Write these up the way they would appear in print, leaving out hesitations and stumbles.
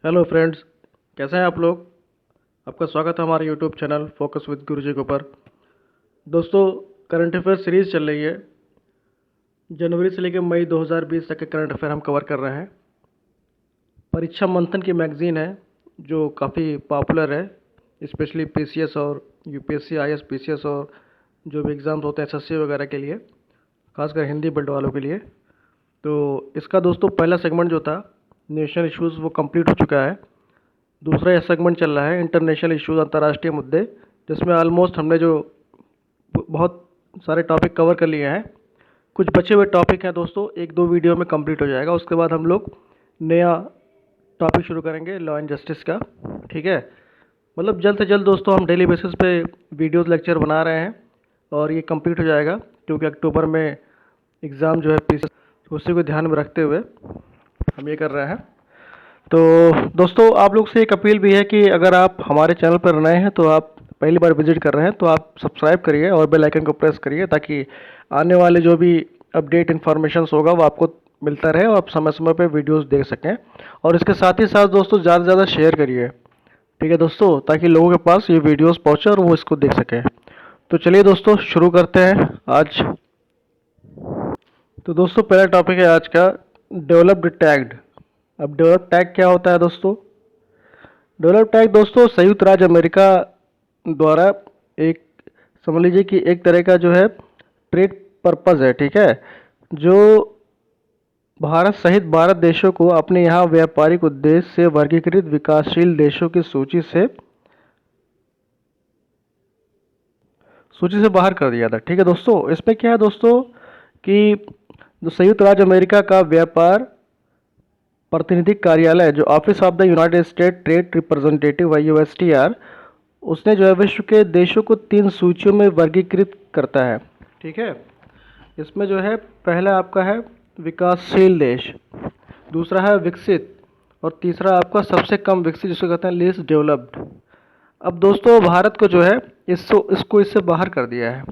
Hello friends, कैसे हैं आप लोग। आपका स्वागत है हमारे यूट्यूब चैनल फोकस विद गुरुजी के ऊपर। दोस्तों, करंट अफेयर सीरीज़ चल रही है। जनवरी से लेकर मई 2020 तक के करंट अफेयर हम कवर कर रहे हैं। परीक्षा मंथन की मैगज़ीन है जो काफ़ी पॉपुलर है, स्पेशली पीसीएस और यूपीएससी, आईएएस, पीसीएस और जो भी एग्ज़ाम्स होते हैं एसएससी वगैरह के लिए, खासकर हिंदी बेल्ट वालों के लिए। तो इसका दोस्तों पहला सेगमेंट जो था नेशनल इश्यूज़ वो कंप्लीट हो चुका है। दूसरा यह सेगमेंट चल रहा है इंटरनेशनल इश्यूज, अंतर्राष्ट्रीय मुद्दे, जिसमें ऑलमोस्ट हमने जो बहुत सारे टॉपिक कवर कर लिए हैं। कुछ बचे हुए टॉपिक हैं दोस्तों, एक दो वीडियो में कंप्लीट हो जाएगा। उसके बाद हम लोग नया टॉपिक शुरू करेंगे लॉ एंड जस्टिस का। ठीक है, मतलब जल्द से जल्द दोस्तों हम डेली बेसिस पे वीडियोस लेक्चर बना रहे हैं और ये कंप्लीट हो जाएगा, क्योंकि अक्टूबर में एग्ज़ाम जो है पीसी, उसी को ध्यान में रखते हुए हम ये कर रहे हैं। तो दोस्तों, आप लोग से एक अपील भी है कि अगर आप हमारे चैनल पर नए हैं तो आप पहली बार विजिट कर रहे हैं तो आप सब्सक्राइब करिए और बेल आइकन को प्रेस करिए, ताकि आने वाले जो भी अपडेट इन्फॉर्मेशन होगा वो आपको मिलता रहे और आप समय समय पर वीडियोस देख सकें। और इसके साथ ही साथ दोस्तों ज़्यादा से ज़्यादा शेयर करिए, ठीक है दोस्तों, ताकि लोगों के पास ये वीडियोस पहुँचे और वो इसको देख सकें। तो चलिए दोस्तों शुरू करते हैं आज। तो दोस्तों पहला टॉपिक है आज का, डेवलप्ड टैग्ड। अब डेवलप टैग क्या होता है दोस्तों? डेवलप टैग दोस्तों संयुक्त राज्य अमेरिका द्वारा एक, समझ लीजिए कि एक तरह का जो है ट्रेड पर्पस है, ठीक है, जो भारत सहित 12 देशों को अपने यहाँ व्यापारिक उद्देश्य से वर्गीकृत विकासशील देशों की सूची से बाहर कर दिया था। ठीक है दोस्तों, इसमें क्या है दोस्तों कि जो संयुक्त राज्य अमेरिका का व्यापार प्रतिनिधि कार्यालय, जो office of the united state trade representative USTR, उसने जो है विश्व के देशों को 3 सूचियों में वर्गीकृत करता है। ठीक है, इसमें जो है पहला आपका है विकासशील देश, दूसरा है विकसित, और तीसरा आपका सबसे कम विकसित, जिसको कहते हैं लीस्ट डेवलप्ड। अब दोस्तों भारत को जो है इसको इससे बाहर कर दिया है।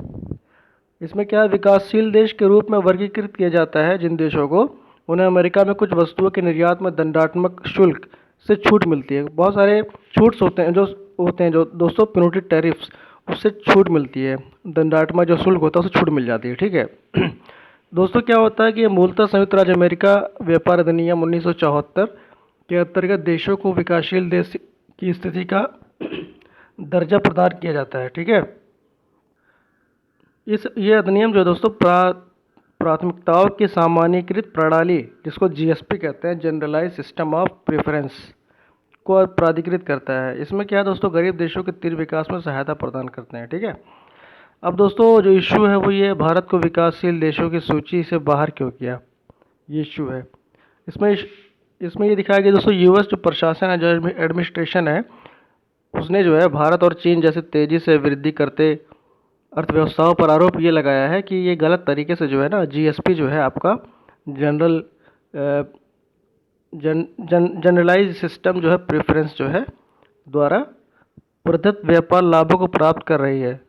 इसमें क्या है, विकासशील देश के रूप में वर्गीकृत किया जाता है जिन देशों को, उन्हें अमेरिका में कुछ वस्तुओं के निर्यात में दंडात्मक शुल्क से छूट मिलती है। बहुत सारे छूट्स होते हैं जो दोस्तों पेनल्टी टैरिफ्स, उससे छूट मिलती है, दंडात्मक जो शुल्क होता है उससे छूट मिल जाती है। ठीक है दोस्तों, क्या होता है कि मूलतः संयुक्त राज्य अमेरिका व्यापार अधिनियम 1974 के अंतर्गत देशों को विकासशील देश की स्थिति का दर्जा प्रदान किया जाता है। ठीक है, ये अधिनियम जो है दोस्तों प्राथमिकताओं की सामान्यीकृत प्रणाली, जिसको जीएसपी कहते हैं, जनरलाइज सिस्टम ऑफ प्रेफरेंस, को प्राधिकृत करता है। इसमें क्या है दोस्तों, गरीब देशों के तीव्र विकास में सहायता प्रदान करते हैं। ठीक है, अब दोस्तों जो इशू है वो ये, भारत को विकासशील देशों की सूची से बाहर क्यों किया, ये इशू है। इसमें ये दिखाया गया दोस्तों, यूएस जो प्रशासन है, जो एडमिनिस्ट्रेशन है, उसने जो है भारत और चीन जैसे तेज़ी से वृद्धि करते अर्थव्यवस्थाओं पर आरोप ये लगाया है कि ये गलत तरीके से जो है ना, जीएसपी जो है आपका जनरल जनरलाइज सिस्टम जो है प्रेफरेंस जो है द्वारा प्रदत्त व्यापार लाभों को प्राप्त कर रही है,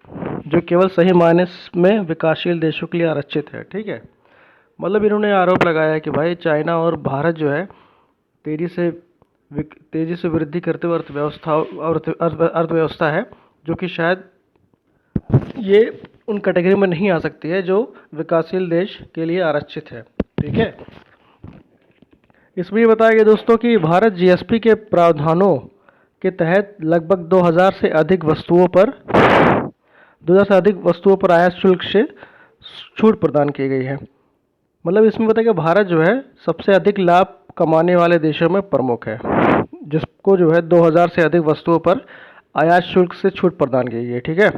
जो केवल सही मायने में विकासशील देशों के लिए आरक्षित है। ठीक है, मतलब इन्होंने आरोप लगाया है कि भाई चाइना और भारत जो है तेज़ी से वृद्धि करते हुए अर्थव्यवस्था है, जो कि शायद ये उन कैटेगरी में नहीं आ सकती है जो विकासशील देश के लिए आरक्षित है। ठीक है, इसमें ये बताया गया दोस्तों कि भारत जीएसपी के प्रावधानों के तहत लगभग 2000 से अधिक वस्तुओं पर आयात शुल्क से छूट प्रदान की गई है। मतलब इसमें बताया कि भारत जो है सबसे अधिक लाभ कमाने वाले देशों में प्रमुख है, जिसको जो है 2000 से अधिक वस्तुओं पर आयात शुल्क से छूट प्रदान की गई है। ठीक है,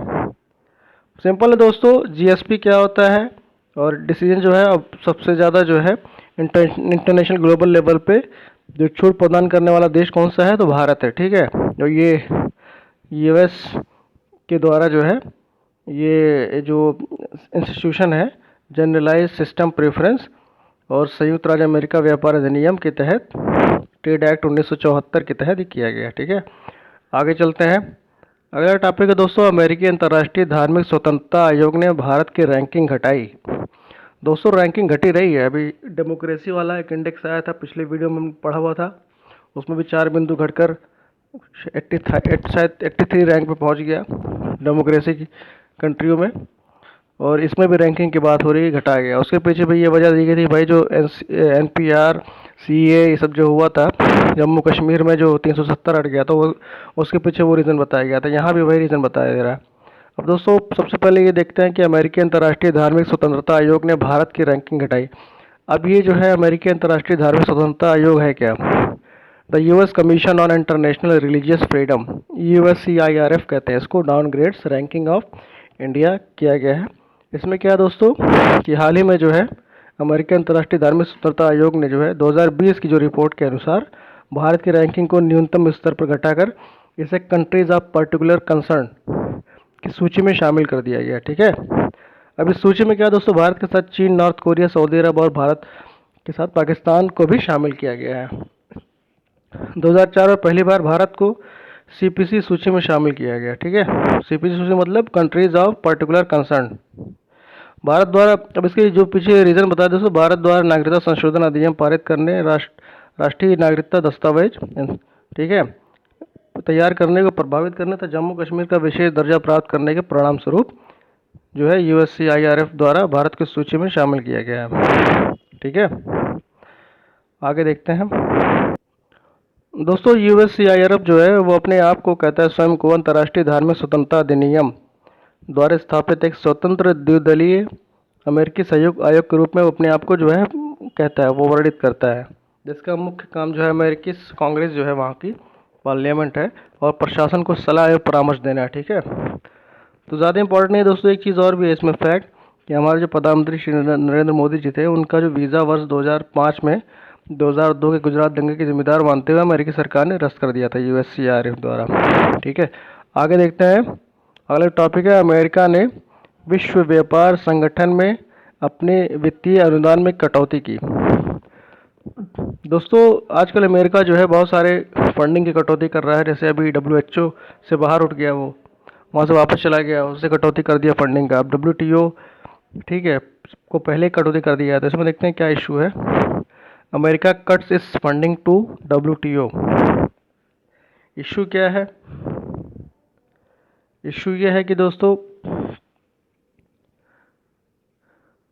सिंपल है दोस्तों, जीएसपी क्या होता है और डिसीजन जो है, अब सबसे ज़्यादा जो है इंटरनेशनल ग्लोबल लेवल पे जो छूट प्रदान करने वाला देश कौन सा है, तो भारत है। ठीक है, जो ये यूएस के द्वारा जो है ये जो इंस्टीट्यूशन है, जनरलाइज सिस्टम प्रेफरेंस और संयुक्त राज्य अमेरिका व्यापार अधिनियम के तहत, ट्रेड एक्ट 1974 के तहत ही किया गया। ठीक है, आगे चलते हैं। अगला टॉपिक है दोस्तों, अमेरिकी अंतर्राष्ट्रीय धार्मिक स्वतंत्रता आयोग ने भारत की रैंकिंग घटाई। दोस्तों रैंकिंग घटी रही है, अभी डेमोक्रेसी वाला एक इंडेक्स आया था, पिछले वीडियो में पढ़ा हुआ था, उसमें भी 4 बिंदु घटकर 83 रैंक पे पहुंच गया डेमोक्रेसी की कंट्रियों में। और इसमें भी रैंकिंग की बात हो रही है, घटा गया। उसके पीछे भी ये वजह दी गई थी भाई, जो NPR CA ये सब जो हुआ था जम्मू कश्मीर में, जो 370 हट गया था, वो उसके पीछे वो रीज़न बताया गया था। यहाँ भी वही रीज़न बताया जा रहा है। अब दोस्तों सबसे पहले ये देखते हैं कि अमेरिकी अंतर्राष्ट्रीय धार्मिक स्वतंत्रता आयोग ने भारत की रैंकिंग घटाई। अब ये जो है अमेरिकी अंतर्राष्ट्रीय धार्मिक स्वतंत्रता आयोग है क्या, the US commission on international religious freedom, USCIRF कहते हैं इसको, डाउनग्रेड्स रैंकिंग ऑफ इंडिया किया गया है। इसमें क्या है दोस्तों कि हाल ही में जो है अमेरिकी अंतर्राष्ट्रीय धार्मिक स्वतंत्रता आयोग ने जो है 2020 की जो रिपोर्ट के अनुसार भारत की रैंकिंग को न्यूनतम स्तर पर घटाकर इसे कंट्रीज ऑफ पर्टिकुलर कंसर्न की सूची में शामिल कर दिया गया। ठीक है, अब इस सूची में क्या दोस्तों, भारत के साथ चीन, नॉर्थ कोरिया, सऊदी अरब और भारत के साथ पाकिस्तान को भी शामिल किया गया है। 2004 में पहली बार भारत को CPC सूची में शामिल किया गया। ठीक है, CPC सूची मतलब countries of particular concern. Bharat द्वारा, अब इसके जो पीछे रीजन बता दोस्तों, भारत द्वारा नागरिकता संशोधन अधिनियम पारित करने, राष्ट्रीय नागरिकता दस्तावेज, ठीक है, तैयार करने को प्रभावित करने तथा जम्मू कश्मीर का विशेष दर्जा प्राप्त करने के परिणाम स्वरूप जो है USCIRF द्वारा भारत की सूची में शामिल किया गया है। ठीक है, आगे देखते हैं दोस्तों। USCIRF जो है वो अपने आप को कहता है स्वयं को अंतर्राष्ट्रीय धार्मिक स्वतंत्रता अधिनियम द्वारा स्थापित एक स्वतंत्र द्विदलीय अमेरिकी सहयोग आयोग के रूप में अपने आप को जो है कहता है, वो वर्णित करता है, जिसका मुख्य काम जो है अमेरिकी कांग्रेस जो है वहाँ की पार्लियामेंट है और प्रशासन को सलाह और परामर्श देना है। ठीक है, तो ज़्यादा इंपॉर्टेंट नहीं है दोस्तों, एक चीज़ और भी है इसमें फैक्ट कि हमारे जो प्रधानमंत्री श्री नरेंद्र मोदी जी थे, उनका जो वीज़ा वर्ष 2005 में 2002 के गुजरात दंगे के जिम्मेदार मानते हुए अमेरिकी सरकार ने रद्द कर दिया था USCIRF द्वारा। ठीक है, आगे देखते हैं। अगला टॉपिक है, अमेरिका ने विश्व व्यापार संगठन में अपने वित्तीय अनुदान में कटौती की। दोस्तों आजकल अमेरिका जो है बहुत सारे फंडिंग की कटौती कर रहा है। जैसे अभी WHO से बाहर उठ गया, वो वहाँ से वापस चला गया, उससे कटौती कर दिया फंडिंग का। अब WTO, ठीक है, को पहले कटौती कर दिया था। इसमें देखते हैं क्या इशू है। अमेरिका कट्स इस फंडिंग टू WTO। इशू क्या है? इशू ये है कि दोस्तों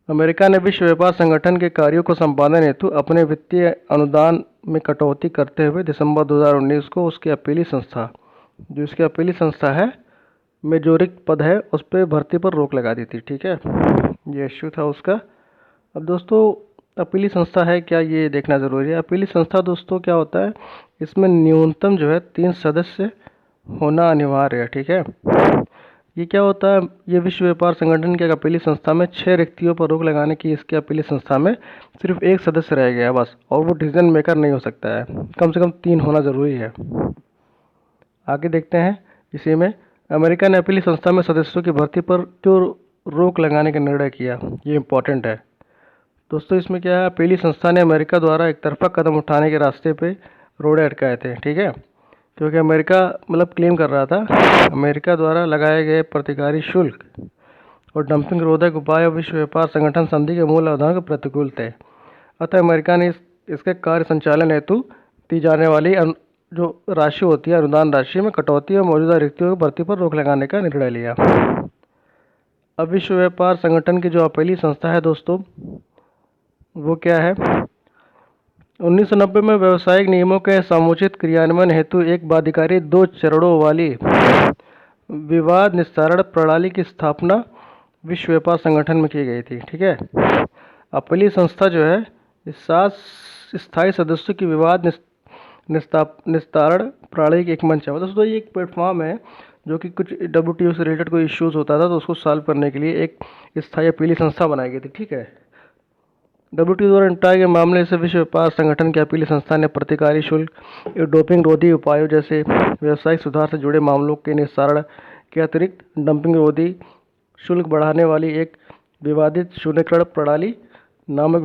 अमेरिका ने विश्व व्यापार संगठन के कार्यों को संपादन हेतु अपने वित्तीय अनुदान में कटौती करते हुए दिसंबर 2019 को उसकी अपीली संस्था, जो इसकी अपीली संस्था है, मेजोरिक पद है, उस पर भर्ती पर रोक लगा दी थी। ठीक है, ये इश्यू था उसका। अब दोस्तों अपीली संस्था है क्या, ये देखना ज़रूरी है। अपीली संस्था दोस्तों क्या होता है, इसमें न्यूनतम जो है 3 सदस्य होना अनिवार्य है। ठीक है, ये क्या होता है, ये विश्व व्यापार संगठन के अपीली संस्था में 6 रिक्तियों पर रोक लगाने की इसके अपीली संस्था में सिर्फ 1 सदस्य रह गया बस, और वो डिसीजन मेकर नहीं हो सकता है, कम से कम 3 होना ज़रूरी है। आगे देखते हैं इसी में, अमेरिका ने अपीली संस्था में सदस्यों की भर्ती पर क्यों रोक लगाने का निर्णय किया, ये इम्पोर्टेंट है दोस्तों। इसमें क्या है, अपीली संस्था ने अमेरिका द्वारा एक तरफा कदम उठाने के रास्ते पे रोड़े अटकाए थे। ठीक है, क्योंकि अमेरिका मतलब क्लेम कर रहा था अमेरिका द्वारा लगाए गए प्रतिकारी शुल्क और डंपिंग रोधक उपाय विश्व व्यापार संगठन संधि के मूल अवधारणा के प्रतिकूल थे। अतः अमेरिका ने इसके कार्य संचालन हेतु दी जाने वाली जो राशि होती है, अनुदान राशि में कटौती और मौजूदा रिक्तियों की भर्ती पर रोक लगाने का निर्णय लिया। अब विश्व व्यापार संगठन की जो अपीली संस्था है दोस्तों, वो क्या है, 1990 में व्यावसायिक नियमों के समुचित क्रियान्वयन हेतु एक बाध्यकारी 2 चरणों वाली विवाद निस्तारण प्रणाली की स्थापना विश्व व्यापार संगठन में की गई थी। ठीक है, अपीली संस्था जो है इस 7 स्थायी सदस्यों की विवाद निस्तारण प्रणाली की एक मंच है। दोस्तों ये एक प्लेटफॉर्म है जो कि कुछ WTO से रिलेटेड कोई इश्यूज होता था तो उसको सॉल्व करने के लिए एक स्थायी अपीली संस्था बनाई गई थी। ठीक है, WTO द्वारा निपटाए गए मामले से विश्व व्यापार संगठन की अपीली संस्था ने प्रतिकारी शुल्क, डोपिंग रोधी उपायों जैसे व्यावसायिक सुधार से जुड़े मामलों के निस्तारण के अतिरिक्त डंपिंग रोधी शुल्क बढ़ाने वाली एक विवादित शून्यकरण प्रणाली नामक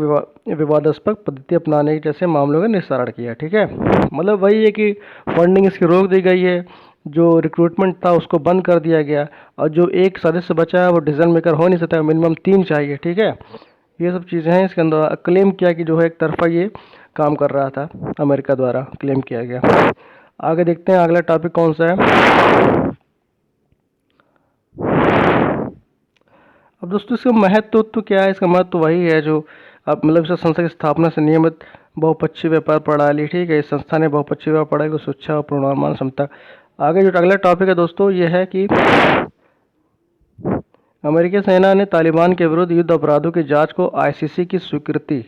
विवादास्पद पद्धति अपनाने जैसे मामलों का निस्तारण किया। ठीक है, मतलब वही है कि फंडिंग इसकी रोक दी गई है, जो रिक्रूटमेंट था उसको बंद कर दिया गया, और जो एक सदस्य बचा है वो डिसीजन मेकर हो नहीं सकता, मिनिमम 3 चाहिए। ठीक है, ये सब चीज़ें हैं इसके अंदर। क्लेम किया कि जो है एक तरफा ये काम कर रहा था, अमेरिका द्वारा क्लेम किया गया। आगे देखते हैं अगला टॉपिक कौन सा है। अब दोस्तों इसका महत्व तो क्या है, इसका महत्व वही है जो अब मतलब इस संस्था की स्थापना से नियमित बहुपक्षीय व्यापार प्रणाली, ठीक है, इस संस्था ने बहुपक्षीय व्यापार प्रणाली को सुरक्षा और पूर्वानुमान क्षमता। आगे जो अगला टॉपिक है दोस्तों ये है कि अमेरिकी सेना ने तालिबान के विरुद्ध युद्ध अपराधों की जांच को आईसीसी की स्वीकृति।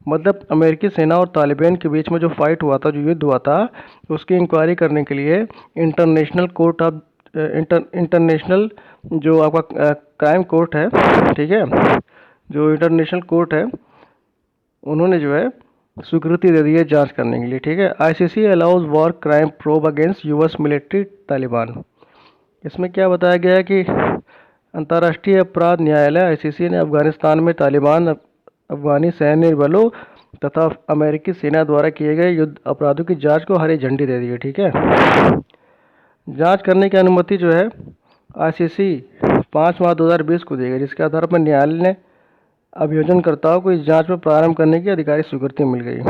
मतलब अमेरिकी सेना और तालिबान के बीच में जो फाइट हुआ था, जो युद्ध हुआ था, उसकी इंक्वायरी करने के लिए इंटरनेशनल कोर्ट ऑफ इंटरनेशनल जो आपका क्राइम कोर्ट है, ठीक है, जो इंटरनेशनल कोर्ट है, उन्होंने जो है स्वीकृति दे दी है जांच करने के लिए, ठीक है। ICC allows war crime probe against US military Taliban. इसमें क्या बताया गया है कि अंतर्राष्ट्रीय अपराध न्यायालय आईसीसी ने अफगानिस्तान में तालिबान, अफगानी सैन्य बलों तथा अमेरिकी सेना द्वारा किए गए युद्ध अपराधों की जांच को हरी झंडी दे दी है, ठीक है। जांच करने की अनुमति जो है आईसीसी 5 मार्च 2020 को दी गई, जिसके आधार पर न्यायालय ने अभियोजनकर्ताओं को इस जांच में प्रारंभ करने की आधिकारिक स्वीकृति मिल गई।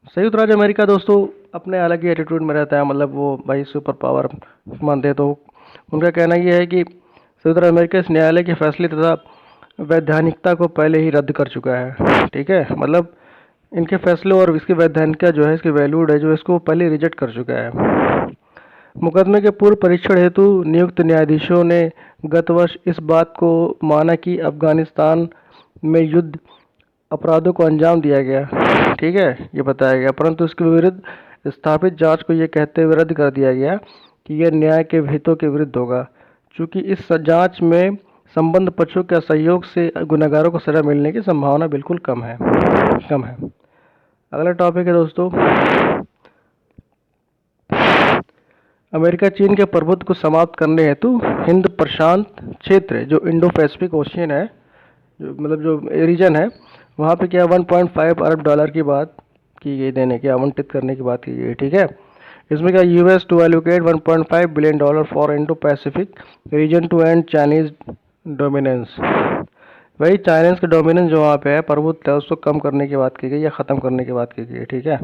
संयुक्त राज्य अमेरिका दोस्तों अपने अलग ही एटीट्यूड में रहता है, मतलब वो भाई सुपर पावर मानते हैं, तो उनका कहना यह है कि संयुक्त राज्य अमेरिका इस न्यायालय के फैसले तथा वैधानिकता को पहले ही रद्द कर चुका है, ठीक है। मतलब इनके फैसले और इसकी वैधानिकता जो है, इसकी वैल्यूड है जो, इसको पहले रिजेक्ट कर चुका है। मुकदमे के पूर्व परीक्षण हेतु नियुक्त न्यायाधीशों ने गत वर्ष इस बात को माना कि अफगानिस्तान में युद्ध अपराधों को अंजाम दिया गया, ठीक है, ये बताया गया, परंतु इसके विरुद्ध स्थापित जांच को ये कहते हुए रद्द कर दिया गया कि यह न्याय के हितों के विरुद्ध होगा, चूँकि इस जांच में संबंध पक्षों के असहयोग से गुनहगारों को सजा मिलने की संभावना बिल्कुल कम है। अगला टॉपिक है दोस्तों, अमेरिका चीन के प्रभुत्व को समाप्त करने हेतु हिंद प्रशांत क्षेत्र जो इंडो पैसिफिक ओशियन है, जो मतलब जो रीजन है, वहाँ पे क्या 1.5 अरब डॉलर की बात की गई, देने की आवंटित करने की बात की गई, ठीक है। इसमें क्या US to allocate 1.5 billion dollar for Indo Pacific region to end Chinese dominance. वही चाइनीज का डोमिनेंस जो वहाँ पे है, प्रभुत्व है, उसको कम करने की बात की गई या ख़त्म करने की बात की गई, ठीक है।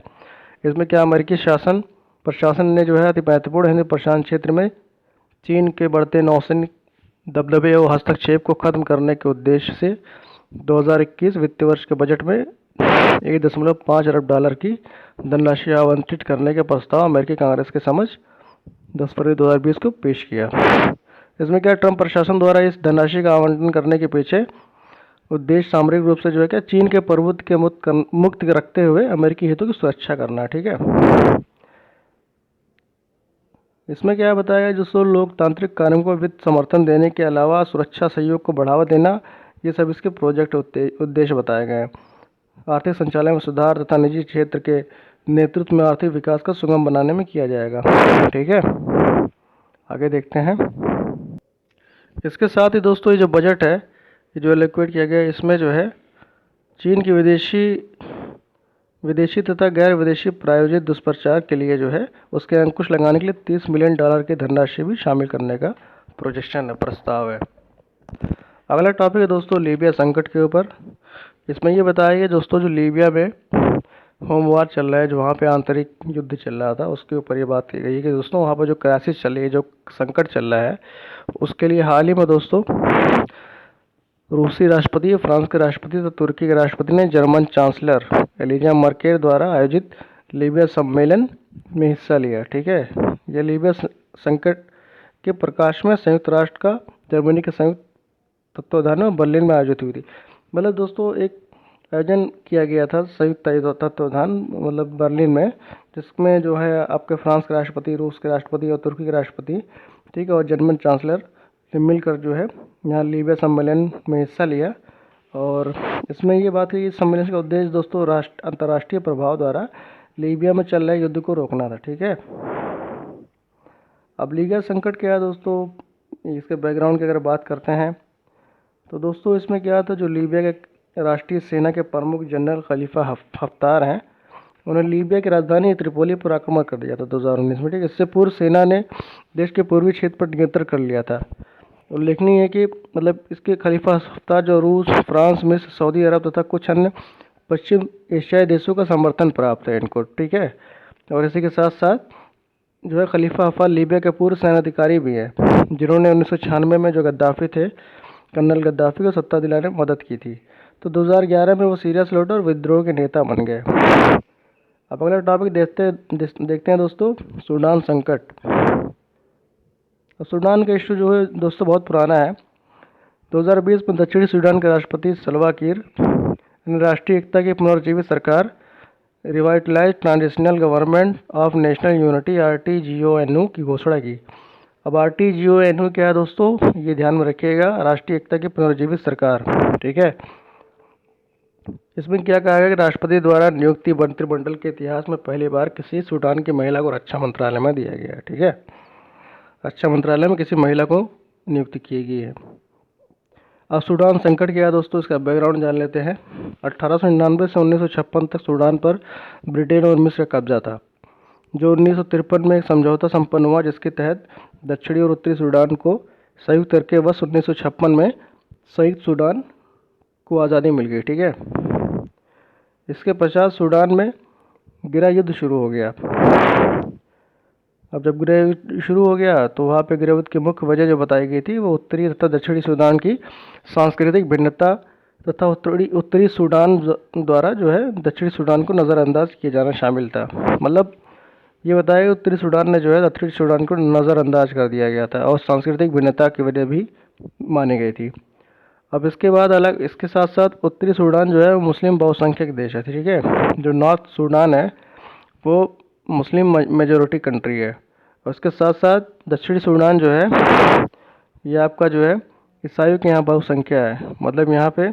इसमें क्या अमेरिकी प्रशासन ने जो है अति महत्वपूर्ण हिंद प्रशांत क्षेत्र में चीन के बढ़ते नौसैनिक दबदबे और हस्तक्षेप को खत्म करने के उद्देश्य से 2021 वित्तीय वर्ष के बजट में 1.5 अरब डॉलर की धनराशि आवंटित करने के प्रस्ताव अमेरिकी कांग्रेस के समक्ष 10 फरवरी 2020 को पेश किया। इसमें क्या ट्रंप प्रशासन द्वारा इस धनराशि का आवंटन करने के पीछे उद्देश्य सामरिक रूप से जो है क्या चीन के प्रभुत्व के मुक्त रखते हुए अमेरिकी हितों की सुरक्षा करना, ठीक है। इसमें क्या बताया गया, जो लोकतांत्रिक कार्यों को वित्त समर्थन देने के अलावा सुरक्षा सहयोग को बढ़ावा देना, ये सब इसके प्रोजेक्ट उद्देश्य बताए गए हैं। आर्थिक संचालन में सुधार तथा निजी क्षेत्र के नेतृत्व में आर्थिक विकास को सुगम बनाने में किया जाएगा, ठीक है। आगे देखते हैं। इसके साथ ही दोस्तों ये जो बजट है, ये जो एलोकेट किया गया, इसमें जो है चीन की विदेशी तथा गैर विदेशी प्रायोजित दुष्प्रचार के लिए जो है उसके अंकुश लगाने के लिए 30 मिलियन डॉलर की धनराशि भी शामिल करने का प्रोजेक्शन है, प्रस्ताव है। अगला टॉपिक है दोस्तों लीबिया संकट के ऊपर। इसमें ये बताया गया दोस्तों, जो लीबिया में होम वार चल रहा है, जो वहाँ पे आंतरिक युद्ध चल रहा था, उसके ऊपर ये बात की गई है कि दोस्तों वहाँ पर जो क्राइसिस चल रही है, जो संकट चल रहा है, उसके लिए हाल ही में दोस्तों रूसी राष्ट्रपति, फ्रांस के राष्ट्रपति तथा तुर्की के राष्ट्रपति ने जर्मन चांसलर एलिजा मर्केल द्वारा आयोजित लीबिया सम्मेलन में हिस्सा लिया, ठीक है। यह लीबिया संकट के प्रकाश में संयुक्त राष्ट्र का जर्मनी के संयुक्त तत्वावधान में बर्लिन में आयोजित हुई थी। मतलब दोस्तों एक आयोजन किया गया था संयुक्त तत्वावधान, मतलब बर्लिन में, जिसमें जो है आपके फ्रांस के राष्ट्रपति, रूस के राष्ट्रपति और तुर्की के राष्ट्रपति, ठीक है, और जर्मन चांसलर से मिलकर जो है यहाँ लीबिया सम्मेलन में हिस्सा लिया। और इसमें ये बात है कि सम्मेलन का उद्देश्य दोस्तों अंतर्राष्ट्रीय प्रभाव द्वारा लीबिया में चल रहे युद्ध को रोकना था, ठीक है। अब लीबिया संकट क्या है दोस्तों, इसके बैकग्राउंड की अगर बात करते हैं तो दोस्तों इसमें क्या था, जो लीबिया के राष्ट्रीय सेना के प्रमुख जनरल खलीफा हफ्तार हैं, उन्होंने लीबिया की राजधानी त्रिपोली पर आक्रमण कर दिया था 2019 में, ठीक है। इससे पूर्व सेना ने देश के पूर्वी क्षेत्र पर नियंत्रण कर लिया था उल्लेखनीय है कि मतलब इसके खलीफा हफ्तार जो रूस, फ्रांस, मिस्र, सऊदी अरब तथा कुछ अन्य पश्चिम एशियाई देशों का समर्थन प्राप्त है इनको, ठीक है। और इसी के साथ साथ जो है खलीफा हफ्तार लीबिया के पूर्व सेनाधिकारी भी है, जिन्होंने 1996 में जो गद्दाफी थे, कर्नल गद्दाफी को सत्ता दिलाने में मदद की थी। तो 2011 में वो सीरिया से लौटे और विद्रोह के नेता बन गए। अब अगला टॉपिक देखते हैं दोस्तों, सूडान संकट। तो सूडान का इशू जो है दोस्तों बहुत पुराना है। 2020 में दक्षिणी सूडान के राष्ट्रपति सल्वा किर ने राष्ट्रीय एकता की पुनर्जीवित सरकार revitalise transitional government of national unity RTGONU की घोषणा की। अब RTGONU क्या है दोस्तों, ये ध्यान में रखिएगा, राष्ट्रीय एकता की पुनर्जीवित सरकार, ठीक है। इसमें क्या कहा गया कि राष्ट्रपति द्वारा नियुक्ति मंत्रिमंडल के इतिहास में पहली बार किसी सूडान की महिला को रक्षा मंत्रालय में दिया गया है, ठीक है। रक्षा मंत्रालय में किसी महिला को नियुक्ति की गई है। अब सूडान संकट क्या है दोस्तों, इसका बैकग्राउंड जान लेते हैं। 1899 से 1956 तक सूडान पर ब्रिटेन और मिस्र का कब्जा था, जो 1953 में एक समझौता संपन्न हुआ, जिसके तहत दक्षिणी और उत्तरी सूडान को संयुक्त करके वर्ष 1956 में संयुक्त सूडान को आज़ादी मिल गई, ठीक है। इसके पश्चात सूडान में गृह युद्ध शुरू हो गया। अब जब गृह युद्ध शुरू हो गया तो वहाँ पे गृह युद्ध की मुख्य वजह जो बताई गई थी वो उत्तरी तथा दक्षिणी सूडान की सांस्कृतिक भिन्नता तथा उत्तरी सूडान द्वारा जो है दक्षिणी सूडान को नज़रअंदाज किया जाना शामिल था। मतलब ये बताया कि उत्तरी सूडान ने जो है दक्षिणी सूडान को नज़रअंदाज कर दिया गया था और सांस्कृतिक भिन्नता की वजह भी मानी गई थी। अब इसके बाद इसके साथ साथ उत्तरी सूडान जो है मुस्लिम बहुसंख्यक देश है, ठीक है। जो नॉर्थ सूडान है वो मुस्लिम मेजोरिटी कंट्री है। और उसके साथ साथ दक्षिणी सूडान जो है ये आपका जो है ईसाइयों की यहाँ बहुसंख्या है, मतलब यहाँ पे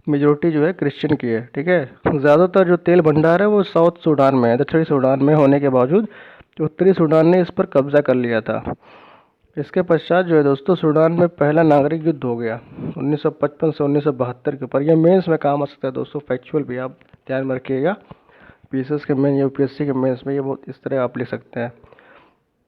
मेजोरिटी जो है क्रिश्चियन की है, ठीक है। ज़्यादातर जो तेल भंडार है वो साउथ सूडान में है, दक्षिणी सूडान में होने के बावजूद उत्तरी सूडान ने इस पर कब्जा कर लिया था। इसके पश्चात जो है दोस्तों सूडान में पहला नागरिक युद्ध हो गया 1955 से 1972 के ऊपर। यह मेंस में काम आ सकता है दोस्तों, फैक्चुअल भी आप ध्यान में रखिएगा, पीसीएस के मेन या यूपीएससी के मेंस में ये बहुत इस तरह आप लिख सकते हैं।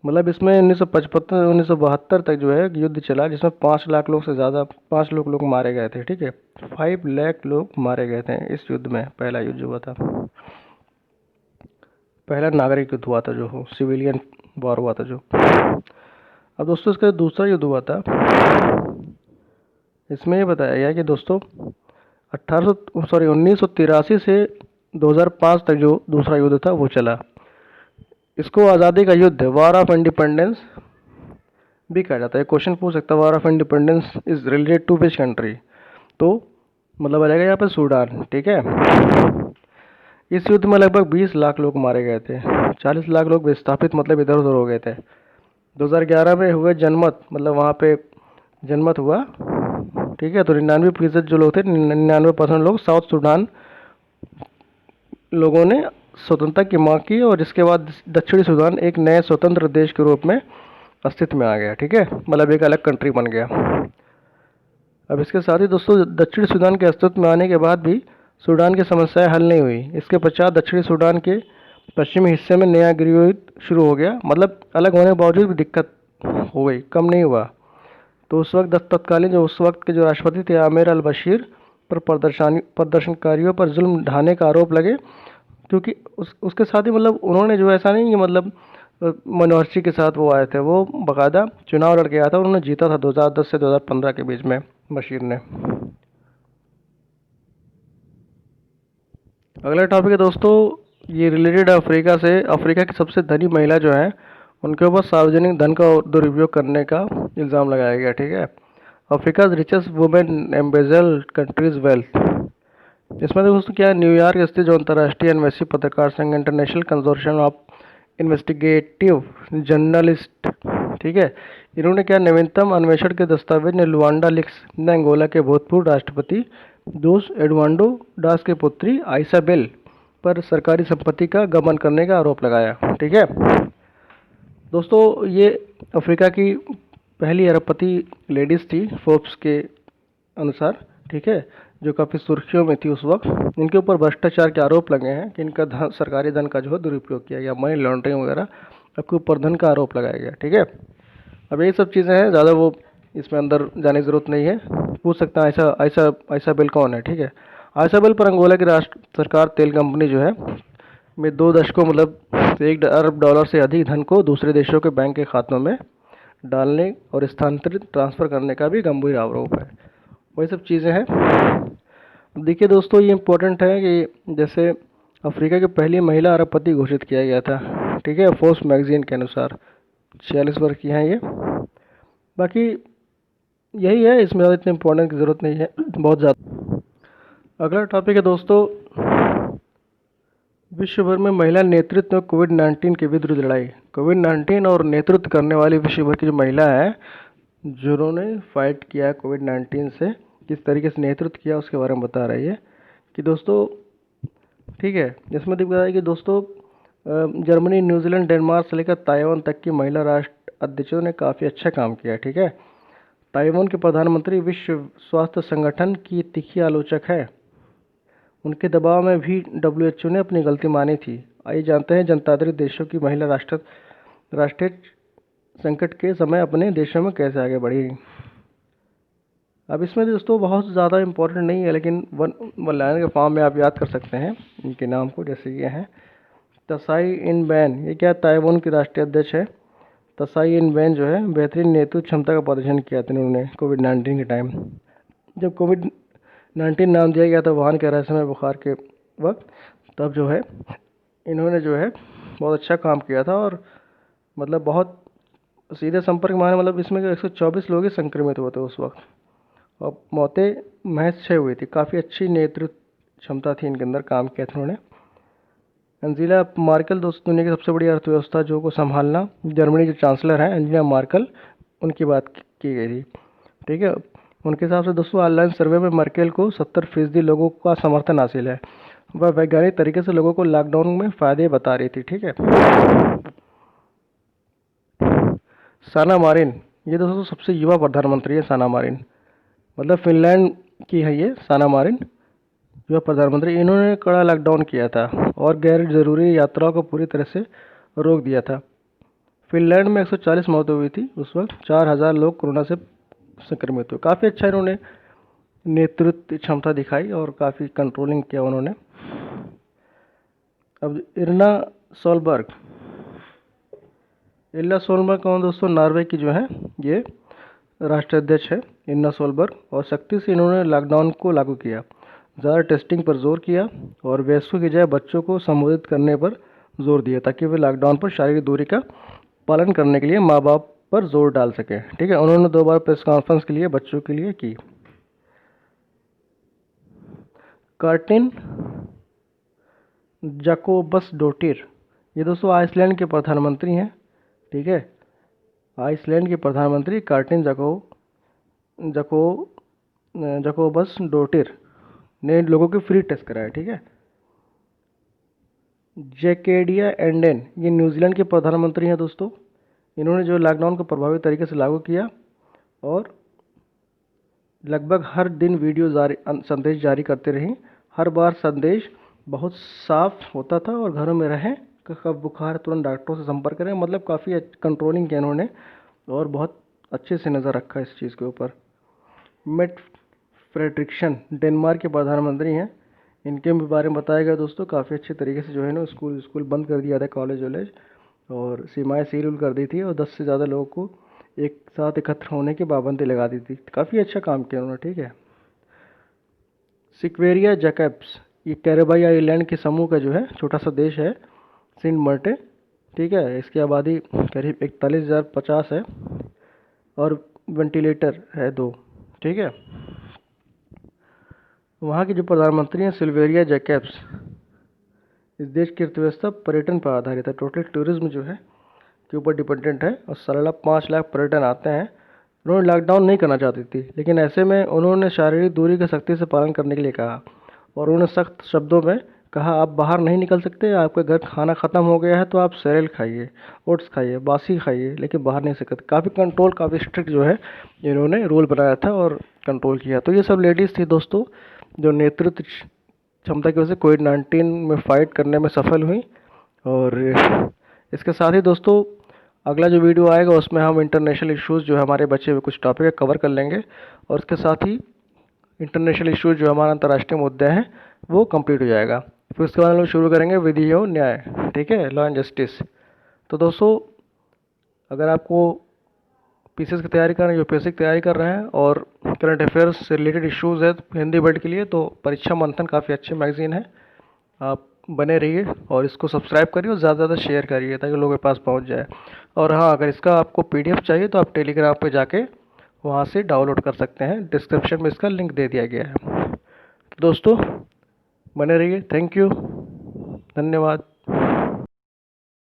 मतलब इसमें 1975 से 1972 तक जो है युद्ध चला, जिसमें 5 लाख लोग से ज़्यादा 5 लोग मारे गए थे, ठीक है। 5 लाख लोग मारे गए थे इस युद्ध में। पहला युद्ध हुआ था, पहला नागरिक युद्ध हुआ था, जो हो सिविलियन वॉर हुआ था जो। अब दोस्तों इसका दूसरा युद्ध हुआ था, इसमें ये बताया गया कि दोस्तों 1983 से 2005 तक जो दूसरा युद्ध था वो चला। इसको आज़ादी का युद्ध, वॉर ऑफ इंडिपेंडेंस भी कहा जाता है। क्वेश्चन पूछ सकता है, war of independence is related to which country, तो मतलब आ जाएगा यहाँ पर सूडान, ठीक है। इस युद्ध में लगभग 20 लाख लोग मारे गए थे, 40 लाख लोग विस्थापित मतलब इधर उधर हो गए थे। 2011 में हुए जनमत, मतलब वहाँ पे जनमत हुआ, ठीक है। तो 99% जो लोग थे, 99% लोग साउथ सूडान लोगों ने स्वतंत्रता की मांग की, और इसके बाद दक्षिणी सूडान एक नए स्वतंत्र देश के रूप में अस्तित्व में आ गया, ठीक है। मतलब एक अलग कंट्री बन गया। अब इसके साथ ही दोस्तों दक्षिणी सूडान के अस्तित्व में आने के बाद भी सूडान की समस्याएं हल नहीं हुई। इसके पश्चात दक्षिणी सूडान के पश्चिमी हिस्से में नया गृहयुद्ध शुरू हो गया। मतलब अलग होने के बावजूद भी दिक्कत हो गई, कम नहीं हुआ। तो उस वक्त के जो राष्ट्रपति थे आमिर अल बशीर पर प्रदर्शनकारियों पर जुल्म ढाने का आरोप लगे, क्योंकि उसके साथ ही मतलब उन्होंने जो ऐसा नहीं कि मतलब मनोहरची के साथ वो आए थे, वो बाकायदा चुनाव लड़ के आया था, उन्होंने जीता था 2010 से 2015 के बीच में बशीर ने। अगला टॉपिक है दोस्तों, ये रिलेटेड अफ्रीका से। अफ्रीका की सबसे धनी महिला जो है उनके ऊपर सार्वजनिक धन का दुरुपयोग करने का इल्ज़ाम लगाया गया, ठीक है। Africa's richest women embezzle countries wealth. इसमें दोस्तों क्या है, न्यूयॉर्क स्थित जो अंतर्राष्ट्रीय अन्वेषी पत्रकार संघ international consortium of investigative journalist, ठीक है, इन्होंने क्या नवीनतम अन्वेषण के दस्तावेज ने लुआंडा लिक्स ने अंगोला के भूतपूर्व राष्ट्रपति दोस एडवांडो डास की पुत्री आइसाबेल पर सरकारी संपत्ति का गबन करने का आरोप लगाया, ठीक है। दोस्तों ये अफ्रीका की पहली अरबपति लेडीज़ थी फोर्ब्स के अनुसार, ठीक है, जो काफ़ी सुर्खियों में थी उस वक्त। इनके ऊपर भ्रष्टाचार के आरोप लगे हैं कि इनका सरकारी धन का जो है दुरुपयोग किया गया, मनी लॉन्ड्रिंग वगैरह, आपके ऊपर धन का आरोप लगाया गया, ठीक है। अब यही सब चीज़ें हैं, ज़्यादा वो इसमें अंदर जाने की ज़रूरत नहीं है। पूछ सकते हैं ऐसा ऐसा ऐसा बिल कौन है, ठीक है। ऐसा बिल पर अंगोला की राष्ट्र सरकार तेल कंपनी जो है में 2 दशकों मतलब $1 अरब से अधिक धन को दूसरे देशों के बैंक के खातों में डालने और स्थानांतरित ट्रांसफ़र करने का भी गंभीर आरोप है। वही सब चीज़ें हैं। देखिए दोस्तों, ये इम्पोर्टेंट है कि जैसे अफ्रीका की पहली महिला अरबपति घोषित किया गया था, ठीक है, फोर्ब्स मैगजीन के अनुसार। 46 वर्ष की हैं ये। बाकी यही है, इसमें ज़्यादा इतनी इम्पोर्टेंट की ज़रूरत नहीं है बहुत ज़्यादा। अगला टॉपिक है दोस्तों, विश्व भर में महिला नेतृत्व में कोविड-19 के विरुद्ध लड़ाई। कोविड-19 और नेतृत्व करने वाली विश्व भर की जो महिला है जिन्होंने फाइट किया कोविड-19 से, किस तरीके से नेतृत्व किया उसके बारे में बता रही है कि दोस्तों, ठीक है, इसमें दिख रहा है कि दोस्तों जर्मनी, न्यूजीलैंड, डेनमार्क से लेकर ताइवान तक की महिला राष्ट्र अध्यक्षों ने काफ़ी अच्छा काम किया, ठीक है। ताइवान के प्रधानमंत्री विश्व स्वास्थ्य संगठन की तीखी आलोचक है। उनके दबाव में भी WHO ने अपनी गलती मानी थी। आइए जानते हैं जनतांत्रिक देशों की महिला राष्ट्रीय संकट के समय अपने देशों में कैसे आगे बढ़ी। अब इसमें दोस्तों बहुत ज़्यादा इम्पोर्टेंट नहीं है, लेकिन वन लाइन के फॉर्म में आप याद कर सकते हैं इनके नाम को, जैसे ये हैं त्साई इन वैन। ये क्या ताइवान की राष्ट्रीय अध्यक्ष है। त्साई इन वैन जो है बेहतरीन नेतृत्व क्षमता का प्रदर्शन किया था इन्होंने कोविड-19 के टाइम। जब कोविड-19 नाम दिया गया था वुहान के रहस्यमय बुखार के वक्त, तब जो है इन्होंने जो है बहुत अच्छा काम किया था और मतलब बहुत सीधे संपर्क माने मतलब इसमें 124 लोग ही संक्रमित हुए थे उस वक्त और मौतें महज 6 हुई थी। काफ़ी अच्छी नेतृत्व क्षमता थी इनके अंदर, काम किया था उन्होंने। एंजेला मार्केल दोस्तों दुनिया की सबसे बड़ी अर्थव्यवस्था जो को संभालना, जर्मनी के चांसलर हैं एंजेला मार्केल, उनकी बात की गई थी, ठीक है। उनके हिसाब से दोस्तों ऑनलाइन सर्वे में मार्केल को 70% लोगों का समर्थन हासिल है। वह वैज्ञानिक तरीके से लोगों को लॉकडाउन में फ़ायदे बता रही थी, ठीक है। साना मारिन, ये दोस्तों सबसे युवा प्रधानमंत्री है साना मारिन, मतलब फिनलैंड की है ये साना मारिन, युवा प्रधानमंत्री। इन्होंने कड़ा लॉकडाउन किया था और गैर जरूरी यात्राओं को पूरी तरह से रोक दिया था। फिनलैंड में 140 मौतें हुई थी उस वक्त, 4000 लोग कोरोना से संक्रमित हुए। काफ़ी अच्छा इन्होंने नेतृत्व क्षमता दिखाई और काफ़ी कंट्रोलिंग किया उन्होंने। अब इरना सोलबर्ग कौन दोस्तों, नॉर्वे की जो है ये राष्ट्रीय अध्यक्ष है इरना सोलबर्ग, और सख्ती से इन्होंने लॉकडाउन को लागू किया, ज़्यादा टेस्टिंग पर जोर किया और वयस्कों की बजाय बच्चों को संबोधित करने पर जोर दिया ताकि वे लॉकडाउन पर शारीरिक दूरी का पालन करने के लिए माँ बाप पर जोर डाल सकें, ठीक है। उन्होंने 2 बार प्रेस कॉन्फ्रेंस के लिए बच्चों के लिए की। कार्टिन जाकोबसडोटिर, ये दोस्तों आइसलैंड के प्रधानमंत्री हैं, ठीक है। आइसलैंड के प्रधानमंत्री कार्टिन जाकोबसडोटिर ने लोगों के फ्री टेस्ट कराए, ठीक है। जैकेडिया एंडेन, ये न्यूजीलैंड के प्रधानमंत्री हैं दोस्तों। इन्होंने जो लॉकडाउन को प्रभावी तरीके से लागू किया और लगभग हर दिन संदेश जारी करते रहीं। हर बार संदेश बहुत साफ होता था और घरों में रहें, कब बुखार तुरंत डॉक्टरों से संपर्क करें, मतलब काफ़ी कंट्रोलिंग किया इन्होंने और बहुत अच्छे से नज़र रखा इस चीज़ के ऊपर। मेट फ्रेडरिक्सन डेनमार्क के प्रधानमंत्री हैं, इनके बारे में बताया गया दोस्तों। काफ़ी अच्छे तरीके से जो है ना स्कूल बंद कर दिया था, कॉलेज वॉलेज, और सीमाएं सील कर दी थी और 10 से ज़्यादा लोगों को एक साथ एकत्र होने की पाबंदी लगा दी थी। काफ़ी अच्छा काम किया उन्होंने, ठीक है। सिक्वेरिया जैकब्स, ये कैरेबियाई आइलैंड के समूह का जो है छोटा सा देश है, सेंट मार्टे, ठीक है। इसकी आबादी करीब 41,050 है और वेंटिलेटर है 2, ठीक है। वहाँ के जो प्रधानमंत्री हैं सिल्वेरिया जैकब्स, इस देश की अर्थव्यवस्था पर्यटन पर आधारित है, टोटल टूरिज्म जो है के ऊपर डिपेंडेंट है और 5 लाख पर्यटन आते हैं। उन्होंने लॉकडाउन नहीं करना चाहती थी, लेकिन ऐसे में उन्होंने शारीरिक दूरी का सख्ती से पालन करने के लिए कहा और उन्होंने सख्त शब्दों में कहा, आप बाहर नहीं निकल सकते, आपके घर खाना ख़त्म हो गया है तो आप सेरेल खाइए, ओट्स खाइए, बासी खाइए, लेकिन बाहर नहीं सकते। काफ़ी कंट्रोल, काफ़ी स्ट्रिक्ट जो है इन्होंने रूल बनाया था और कंट्रोल किया। तो ये सब लेडीज़ थी दोस्तों जो नेतृत्व क्षमता की वजह से कोविड-19 में फाइट करने में सफल हुई। और इसके साथ ही दोस्तों अगला जो वीडियो आएगा उसमें हम इंटरनेशनल इश्यूज़ जो हमारे बचे हुए कुछ टॉपिक है कवर कर लेंगे, और उसके साथ ही इंटरनेशनल इश्यूज़ जो हमारा अंतर्राष्ट्रीय मुद्दे हैं वो कंप्लीट हो जाएगा। फिर उसके बाद हम लोग शुरू करेंगे विधि एवं न्याय, ठीक है, लॉ एंड जस्टिस। तो दोस्तों, अगर आपको पीसीएस की तैयारी कर रहे हैं, यूपीएससी की तैयारी कर रहे हैं और करंट अफेयर्स से रिलेटेड इश्यूज़ है हिंदी वर्ड के लिए, तो परीक्षा मंथन काफ़ी अच्छी मैगज़ीन है, आप बने रहिए और इसको सब्सक्राइब करिए और ज़्यादा से ज़्यादा शेयर करिए ताकि लोगों के पास पहुंच जाए। और हाँ, अगर इसका आपको पीडीएफ चाहिए तो आप टेलीग्राम पे जाके वहाँ से डाउनलोड कर सकते हैं, डिस्क्रिप्शन में इसका लिंक दे दिया गया है। तो दोस्तों, बने रहिए। थैंक यू, धन्यवाद।